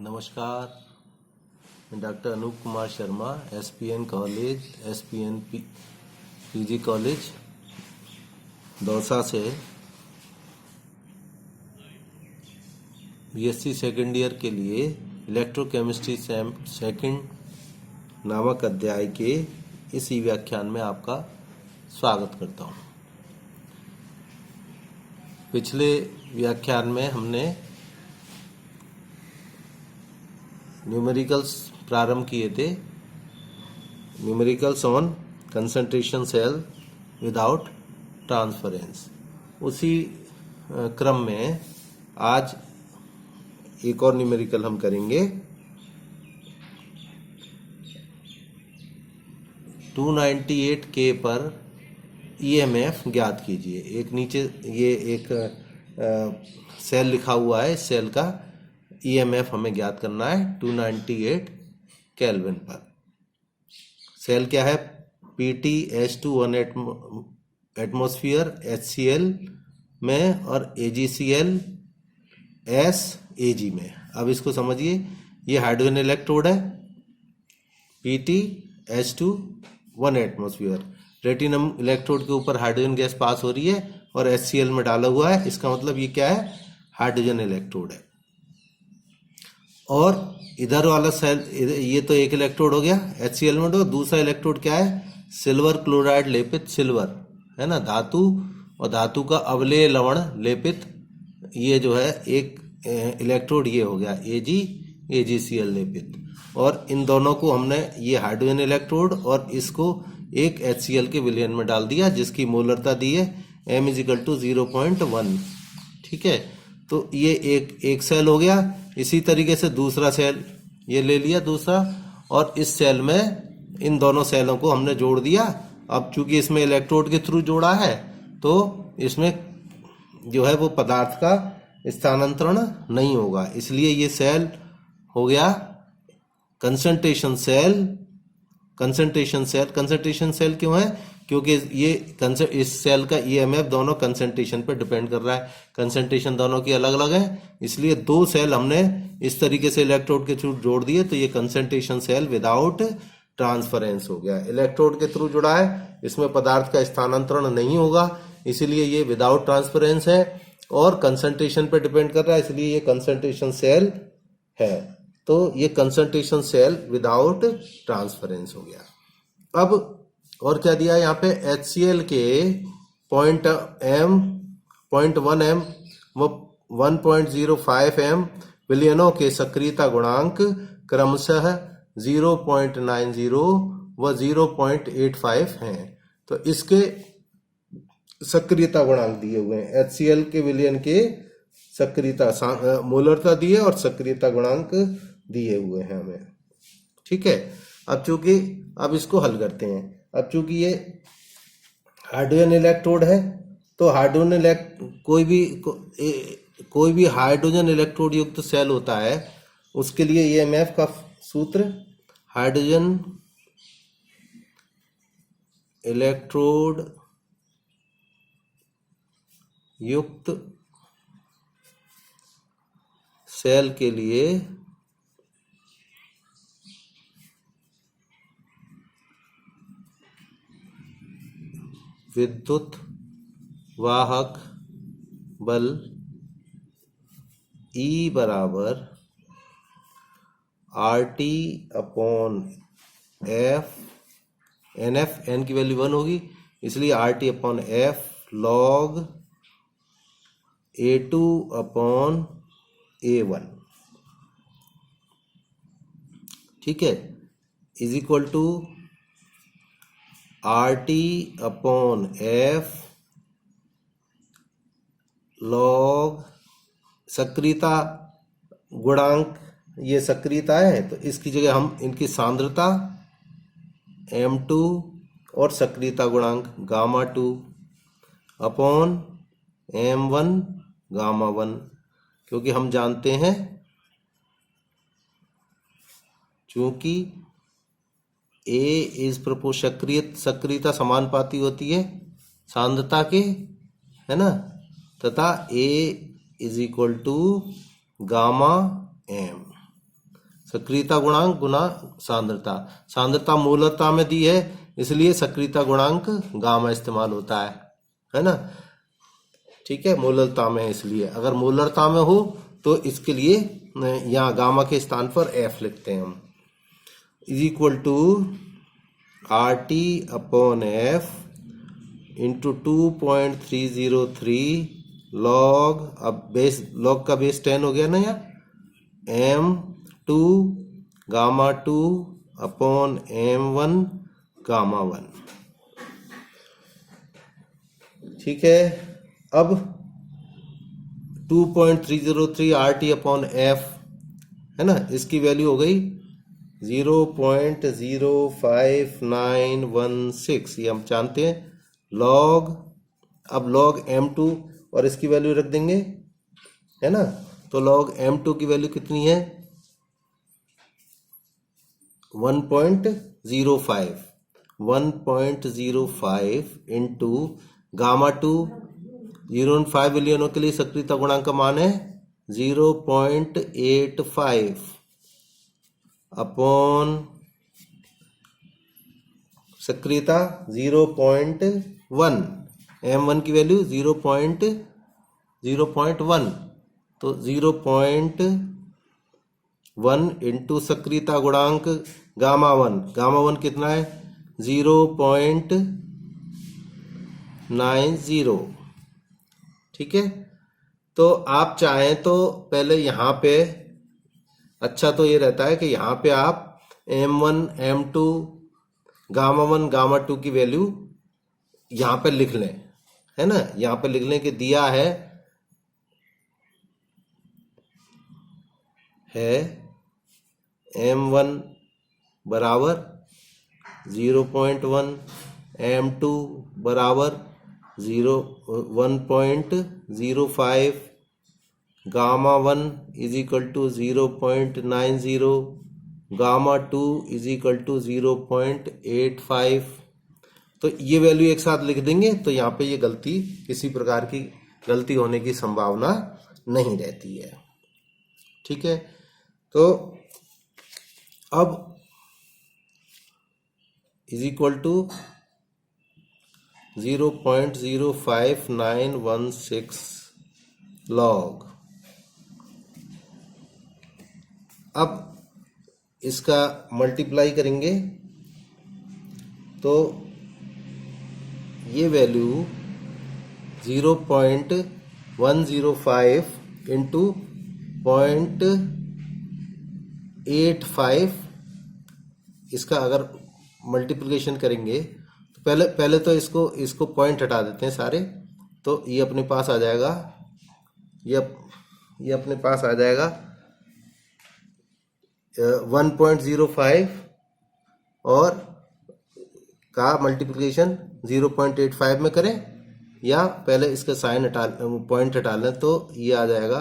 नमस्कार, मैं doctor Anoop Kumar Sharma, SPN college, SPN PG college Dausa से बीएससी सेकेंड ईयर के लिए इलेक्ट्रोकेमिस्ट्री सेकंड नामक अध्याय के इस व्याख्यान में आपका स्वागत करता हूँ। पिछले व्याख्यान में हमने न्यूमेरिकल्स प्रारंभ किए थे, numericals on concentration cell without transference. उसी क्रम में आज एक और न्यूमेरिकल हम करेंगे। 298 के पर ईएमएफ ज्ञात कीजिए। एक नीचे ये एक सेल लिखा हुआ है, इस सेल का ईएमएफ हमें ज्ञात करना है 298 केल्विन पर। सेल क्या है? PtH2 1 एटमॉस्फेयर HCl में और AgCl S Ag में। अब इसको समझिए, ये हाइड्रोजन इलेक्ट्रोड है, PtH2 1 एटमॉस्फेयर। प्लेटिनम इलेक्ट्रोड के ऊपर हाइड्रोजन गैस पास हो रही है और HCl में डाला हुआ है। इसका मतलब ये क्या है? हाइड्रोजन इलेक्ट्रोड है। और इधर वाला सेल, ये तो एक इलेक्ट्रोड हो गया HCl में, तो दूसरा इलेक्ट्रोड क्या है? सिल्वर क्लोराइड लेपित सिल्वर है ना, धातु और धातु का अवलेय लवण लेपित, ये जो है एक इलेक्ट्रोड ये हो गया AgCl लेपित। और इन दोनों को हमने, ये हाइड्रोजन इलेक्ट्रोड और इसको एक HCl के विलयन में डाल दिया, जिसकी मोलरता दी है m = 0.1। ठीक है, तो ये एक सेल हो गया। इसी तरीके से दूसरा सेल ये ले लिया दूसरा, और इस सेल में इन दोनों सेलों को हमने जोड़ दिया। अब चूंकि इसमें इलेक्ट्रोड के थ्रू जोड़ा है, तो इसमें जो है वो पदार्थ का स्थानांतरण नहीं होगा, इसलिए ये सेल हो गया कंसंट्रेशन सेल। कंसंट्रेशन सेल क्यों है? क्योंकि ये इस सेल का ईएमएफ दोनों कंसंट्रेशन पर डिपेंड कर रहा है। कंसंट्रेशन दोनों की अलग अलग है, इसलिए दो सेल हमने इस तरीके से इलेक्ट्रोड के थ्रू जोड़ दिए, तो ये कंसंट्रेशन सेल विदाउट ट्रांसफरेंस हो गया। इलेक्ट्रोड के थ्रू जुड़ा है, इसमें पदार्थ का स्थानांतरण नहीं होगा, इसीलिए ये विदाउट ट्रांसफरेंस है। और कंसंट्रेशन पर डिपेंड कर रहा है, इसलिए ये कंसंट्रेशन सेल है। तो ये कंसंट्रेशन सेल विदाउट ट्रांसफरेंस हो गया। अब और क्या दिया है यहाँ पे? HCl के 0.1 m व 1.05 m विलयनों के सक्रियता गुणांक क्रमशः 0.90 व 0.85 हैं। तो इसके सक्रियता गुणांक दिए हुए हैं। HCl के विलयन के सक्रियता मोलरता दी है और सक्रियता गुणांक दिए हुए हैं हमें। ठीक है, अब इसको हल करते हैं। अब चूंकि ये हाइड्रोजन इलेक्ट्रोड है, तो कोई भी हाइड्रोजन इलेक्ट्रोड युक्त सेल होता है, उसके लिए ईएमएफ का सूत्र हाइड्रोजन इलेक्ट्रोड युक्त सेल के लिए विद्युत वाहक बल E बराबर RT/F। NF, N की वैल्यू 1 होगी, इसलिए RT/F log A2/A1। ठीक है, is equal to RT/F log सक्रियता गुणांक, ये सक्रियता है, तो इसकी जगह हम इनकी सांद्रता m2 और सक्रियता गुणांक γ2 अपॉन m1 γ1, क्योंकि हम जानते हैं चूंकि A इज प्रपोज सक्रियता समानुपाती होती है सांद्रता के, है ना, तथा A is equal to gamma m। सक्रियता गुणांक गुना सांद्रता। सांद्रता मूलता में दी है, इसलिए सक्रियता गुणांक गामा इस्तेमाल होता है ना। ठीक है, मोलरता में, इसलिए अगर मोलरता में हो तो इसके लिए यहाँ गामा के स्थान पर एफ लिखते हैं हम। Is equal to R T upon F into 2.303 log, अब बेस लॉग का बेस 10 हो गया ना यहाँ, m2 gamma 2 upon m1 gamma 1। ठीक है, अब 2.303 आर टी अपॉन एफ है ना, इसकी वैल्यू हो गई 0.05916, ये हम जानते हैं। लॉग, अब लॉग m2 और इसकी वैल्यू रख देंगे, है ना। तो लॉग m2 की वैल्यू कितनी है 1.05 इंटू गामा 2, 0.5 विलियनों के लिए सक्रियता गुणांक का मान है 0.85 अपॉन सक्रियता 0.1, m1 की वैल्यू 0.1, तो 0.1 इंटू सक्रियता गुणांक गामा 1, गामा 1 कितना है 0.90। ठीक है, तो आप चाहें तो पहले यहाँ पे, अच्छा तो ये रहता है कि यहाँ पे आप m1 m2 गामा 1 गामा 2 की वैल्यू यहाँ पे लिख लें, है ना। यहाँ पे लिख लें कि दिया है m1 बराबर 0.1, m2 बराबर 1.05, gamma 1 is equal to 0.90, gamma 2 is equal to 0.85। तो ये वैल्यू एक साथ लिख देंगे तो यहाँ पे ये गलती, किसी प्रकार की गलती होने की संभावना नहीं रहती है। ठीक है, तो अब इज इक्वल टू 0.05916 लॉग, अब इसका मल्टीप्लाई करेंगे तो ये वैल्यू 0.105 इंटू 0.85, इसका अगर मल्टीप्लिकेशन करेंगे तो पहले तो इसको पॉइंट हटा देते हैं सारे, तो ये अपने पास आ जाएगा, ये अपने पास आ जाएगा 1.05 और का मल्टीप्लिकेशन 0.85 में करें, या पहले इसका साइन हटा, पॉइंट हटा लें, तो ये आ जाएगा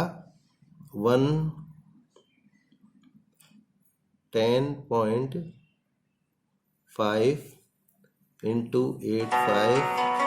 110.5 इंटू 85